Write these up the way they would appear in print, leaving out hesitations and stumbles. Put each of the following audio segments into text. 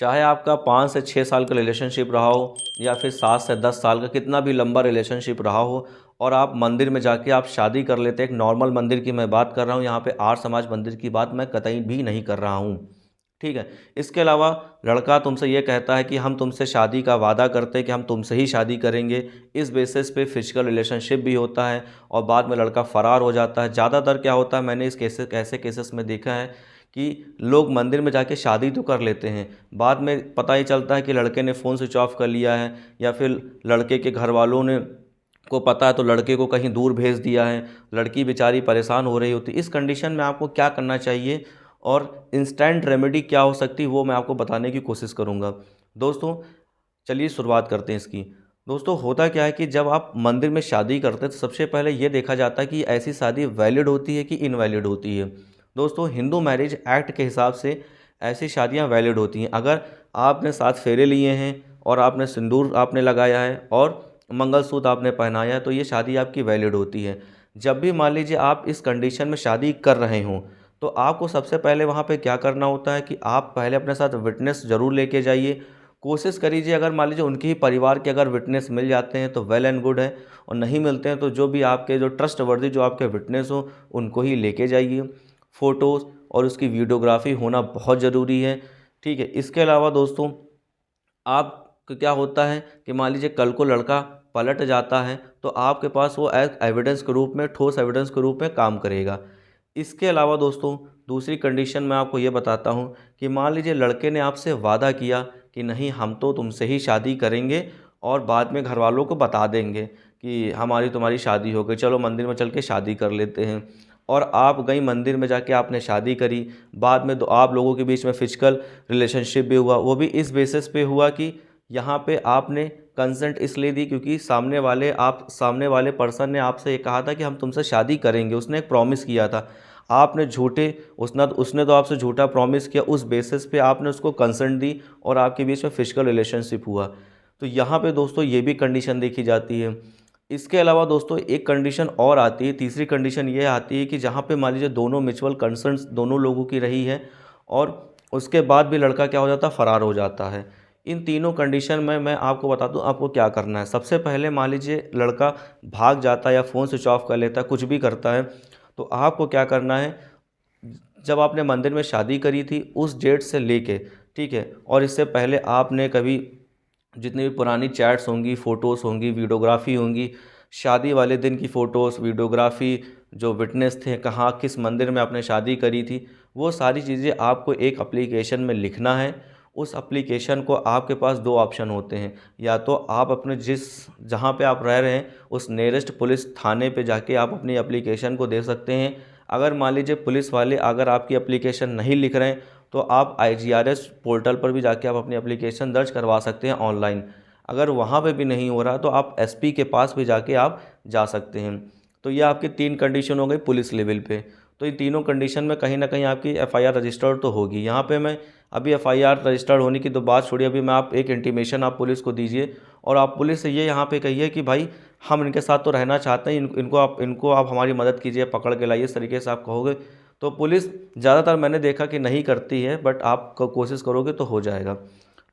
चाहे आपका 5 से 6 साल का रिलेशनशिप रहा हो या फिर 7 से 10 साल का, कितना भी लंबा रिलेशनशिप रहा हो, और आप मंदिर में जाके आप शादी कर लेते हैं, एक नॉर्मल मंदिर की मैं बात कर रहा हूँ, यहाँ पे आर्य समाज मंदिर की बात मैं कतई भी नहीं कर रहा हूँ। ठीक है। इसके अलावा लड़का तुमसे ये कहता है कि हम तुमसे शादी का वादा करते हैं कि हम तुमसे ही शादी करेंगे, इस बेसिस पे फिजिकल रिलेशनशिप भी होता है और बाद में लड़का फ़रार हो जाता है। ज़्यादातर क्या होता है, मैंने इस केसेस ऐसे केसेस में देखा है कि लोग मंदिर में जाके शादी तो कर लेते हैं, बाद में पता ही चलता है कि लड़के ने फ़ोन स्विच ऑफ कर लिया है, या फिर लड़के के घर वालों ने को पता है तो लड़के को कहीं दूर भेज दिया है, लड़की बेचारी परेशान हो रही होती। इस कंडीशन में आपको क्या करना चाहिए और इंस्टेंट रेमेडी क्या हो सकती है, वो मैं आपको बताने की कोशिश करूँगा। दोस्तों चलिए शुरुआत करते हैं इसकी। दोस्तों होता क्या है कि जब आप मंदिर में शादी करते हैं तो सबसे पहले ये देखा जाता है कि ऐसी शादी वैलिड होती है कि इनवैलिड होती है। दोस्तों हिंदू मैरिज एक्ट के हिसाब से ऐसी शादियां वैलिड होती हैं अगर आपने 7 फेरे लिए हैं और आपने सिंदूर आपने लगाया है और मंगलसूत्र आपने पहनाया है, तो ये शादी आपकी वैलिड होती है। जब भी मान लीजिए आप इस कंडीशन में शादी कर रहे हों, तो आपको सबसे पहले वहाँ पे क्या करना होता है कि आप पहले अपने साथ विटनेस ज़रूर लेके जाइए। कोशिश करिए अगर मान लीजिए उनके ही परिवार के अगर विटनेस मिल जाते हैं तो वेल एंड गुड है, और नहीं मिलते हैं तो जो भी आपके जो ट्रस्ट वर्दी जो आपके विटनेस हो उनको ही लेके जाइए। फ़ोटोज़ और उसकी वीडियोग्राफी होना बहुत ज़रूरी है। ठीक है। इसके अलावा दोस्तों आप क्या होता है कि मान लीजिए कल को लड़का पलट जाता है तो आपके पास वो एक एविडेंस के रूप में, ठोस एविडेंस के रूप में काम करेगा। इसके अलावा दोस्तों दूसरी कंडीशन मैं आपको ये बताता हूँ कि मान लीजिए लड़के ने आपसे वादा किया कि नहीं हम तो तुमसे ही शादी करेंगे, और बाद में घर वालों को बता देंगे कि हमारी तुम्हारी शादी हो गई, चलो मंदिर में चल के शादी कर लेते हैं। और आप गई मंदिर में जाके आपने शादी करी, बाद में तो आप लोगों के बीच में फिजिकल रिलेशनशिप भी हुआ, वो भी इस बेसिस पे हुआ कि यहाँ पे आपने कंसेंट इसलिए दी क्योंकि सामने वाले पर्सन ने आपसे ये कहा था कि हम तुमसे शादी करेंगे, उसने एक प्रॉमिस किया था। आपने झूठे उसने तो आपसे झूठा प्रॉमिस किया, उस बेसिस पे आपने उसको कंसेंट दी और आपके बीच में फिजिकल रिलेशनशिप हुआ। तो यहाँ पे दोस्तों ये भी कंडीशन देखी जाती है। इसके अलावा दोस्तों एक कंडीशन और आती है, तीसरी कंडीशन ये आती है कि जहाँ पे मान लीजिए दोनों म्यूचुअल कंसर्न्स दोनों लोगों की रही है और उसके बाद भी लड़का क्या हो जाता है, फ़रार हो जाता है। इन तीनों कंडीशन में मैं आपको बता दूं आपको क्या करना है। सबसे पहले मान लीजिए लड़का भाग जाता है या फ़ोन स्विच ऑफ कर लेता है, कुछ भी करता है, तो आपको क्या करना है, जब आपने मंदिर में शादी करी थी उस डेट से लेके, ठीक है, और इससे पहले आपने कभी जितनी भी पुरानी चैट्स होंगी, फ़ोटोज़ होंगी, वीडियोग्राफी होंगी, शादी वाले दिन की फ़ोटोज़, वीडियोग्राफी, जो विटनेस थे, कहाँ किस मंदिर में आपने शादी करी थी, वो सारी चीज़ें आपको एक एप्लीकेशन में लिखना है। उस एप्लीकेशन को आपके पास दो ऑप्शन होते हैं, या तो आप अपने जहाँ पे आप रह रहे हैं उस नियरेस्ट पुलिस थाने पे जाके आप अपनी एप्लीकेशन को दे सकते हैं। अगर मान लीजिए पुलिस वाले अगर आपकी एप्लीकेशन नहीं लिख रहे हैं तो आप IGRS पोर्टल पर भी जाके आप अपनी एप्लीकेशन दर्ज करवा सकते हैं ऑनलाइन। अगर वहाँ पे भी नहीं हो रहा तो आप SP के पास भी जाके आप जा सकते हैं। तो ये आपकी 3 कंडीशन हो गई पुलिस लेवल पे। तो इन तीनों कंडीशन में कहीं ना कहीं आपकी FIR रजिस्टर्ड तो होगी। यहाँ पे मैं अभी FIR रजिस्टर्ड होने की तो बात छोड़िए, अभी मैं आप एक इंटीमेशन आप पुलिस को दीजिए और आप पुलिस से ये यहाँ पे कहिए कि भाई हम इनके साथ तो रहना चाहते हैं, इनको आप हमारी मदद कीजिए, पकड़ के लाइए, इस तरीके से आप कहोगे तो पुलिस ज़्यादातर मैंने देखा कि नहीं करती है, बट आप कोशिश करोगे तो हो जाएगा।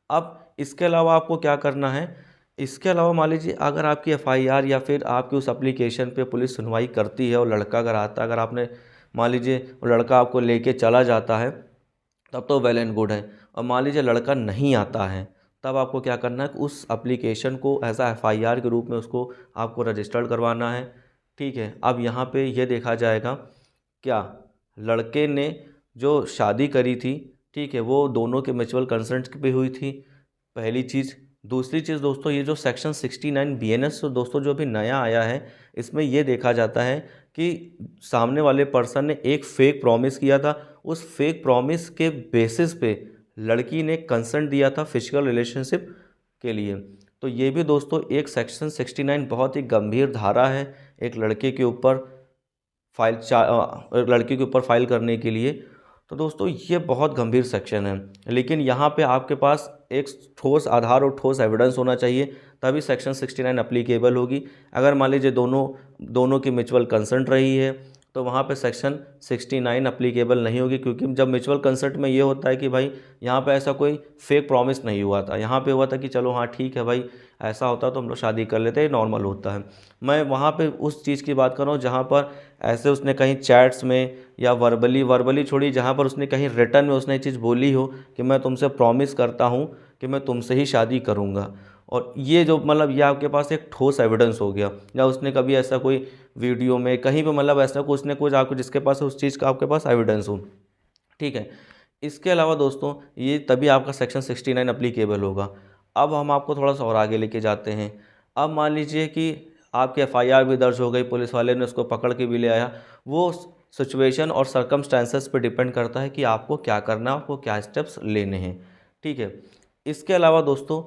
अब इसके अलावा आपको क्या करना है, इसके अलावा मान लीजिए अगर आपकी FIR या फिर आपकी उस एप्लीकेशन पे पुलिस सुनवाई करती है और लड़का अगर आता है, अगर आपने मान लीजिए वो लड़का आपको लेके चला जाता है तब तो वेल एंड गुड है, और मान लीजिए लड़का नहीं आता है तब आपको क्या करना है कि उस एप्लीकेशन को एज आ FIR के रूप में उसको आपको रजिस्टर्ड करवाना है। ठीक है। अब यहाँ पे ये देखा जाएगा क्या लड़के ने जो शादी करी थी, ठीक है, वो दोनों के म्यूचुअल कंसेंट पे हुई थी, पहली चीज़। दूसरी चीज़ दोस्तों ये जो सेक्शन 69 BNS दोस्तों जो अभी नया आया है, इसमें ये देखा जाता है कि सामने वाले पर्सन ने एक फेक प्रॉमिस किया था, उस फेक प्रॉमिस के बेसिस पे लड़की ने कंसेंट दिया था फिजिकल रिलेशनशिप के लिए। तो ये भी दोस्तों एक सेक्शन 69 बहुत ही गंभीर धारा है एक लड़के के ऊपर लड़की के ऊपर फाइल करने के लिए। तो दोस्तों ये बहुत गंभीर सेक्शन है, लेकिन यहाँ पे आपके पास एक ठोस आधार और ठोस एविडेंस होना चाहिए, तभी सेक्शन 69 अप्लीकेबल होगी। अगर मान लीजिए दोनों की म्यूचुअल कंसेंट रही है तो वहाँ पे सेक्शन 69 अप्लीकेबल नहीं होगी, क्योंकि जब म्यूचुअल कंसेंट में ये होता है कि भाई यहाँ पे ऐसा कोई फेक प्रॉमिस नहीं हुआ था, यहाँ पे हुआ था कि चलो हाँ ठीक है भाई, ऐसा होता तो हम लोग शादी कर लेते, नॉर्मल होता है। मैं वहाँ पे उस चीज़ की बात कर रहा हूँ जहाँ पर ऐसे उसने कहीं चैट्स में या वर्बली छोड़ी, जहाँ पर उसने कहीं रिटर्न में उसने ये चीज़ बोली हो कि मैं तुमसे प्रॉमिस करता हूँ कि मैं तुमसे ही शादी करूँगा, और ये जो मतलब ये आपके पास एक ठोस एविडेंस हो गया, या उसने कभी ऐसा कोई वीडियो में कहीं पे मतलब ऐसा कुछ उसने कुछ आपको जिसके पास उस चीज़ का आपके पास एविडेंस हो, ठीक है। इसके अलावा दोस्तों ये तभी आपका सेक्शन 69 अप्लीकेबल होगा। अब हम आपको थोड़ा सा और आगे लेके जाते हैं। अब मान लीजिए कि आपकी एफआईआर भी दर्ज हो गई, पुलिस वाले ने उसको पकड़ के भी ले आया, वो सिचुएशन और सर्कमस्टेंसेस पे डिपेंड करता है कि आपको क्या करना है, आपको क्या स्टेप्स लेने हैं, ठीक है। इसके अलावा दोस्तों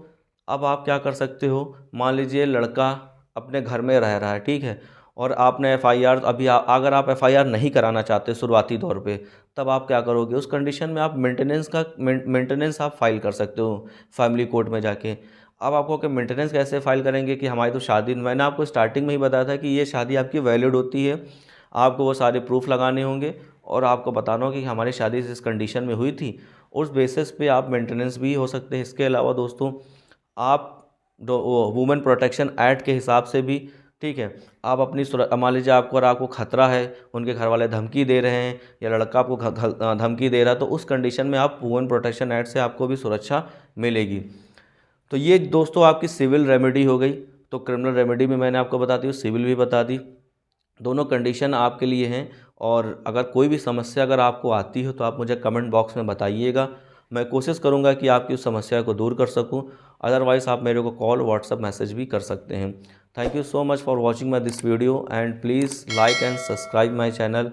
अब आप क्या कर सकते हो, मान लीजिए लड़का अपने घर में रह रहा है, ठीक है, और आपने एफआईआर अभी अगर आप एफआईआर नहीं कराना चाहते शुरुआती तौर पे, तब आप क्या करोगे, उस कंडीशन में आप मेंटेनेंस आप फाइल कर सकते हो फैमिली कोर्ट में जाके। अब आपको कि मेंटेनेंस कैसे फाइल करेंगे कि हमारी तो शादी, मैंने आपको स्टार्टिंग में ही बताया था कि ये शादी आपकी वैलिड होती है, आपको वो सारे प्रूफ लगाने होंगे और आपको बताना होगा कि हमारी शादी इस कंडीशन में हुई थी, उस बेसिस पे आप मेंटेनेंस भी हो सकते हैं। इसके अलावा दोस्तों आप वुमेन प्रोटेक्शन एक्ट के हिसाब से भी, ठीक है, आप अपनी मान लीजिए आपको और आपको खतरा है, उनके घर वाले धमकी दे रहे हैं या लड़का आपको धमकी दे रहा है, तो उस कंडीशन में आप वुमेन प्रोटेक्शन एक्ट से आपको भी सुरक्षा मिलेगी। तो ये दोस्तों आपकी सिविल रेमेडी हो गई। तो क्रिमिनल रेमेडी भी मैंने आपको बता दी, सिविल भी बता दी, दोनों कंडीशन आपके लिए हैं। और अगर कोई भी समस्या अगर आपको आती हो तो आप मुझे कमेंट बॉक्स में बताइएगा, मैं कोशिश करूंगा कि आपकी उस समस्या को दूर कर सकूं। अदरवाइज़ आप मेरे को कॉल व्हाट्सअप मैसेज भी कर सकते हैं। Thank you so much for watching my this video and please like and subscribe my channel.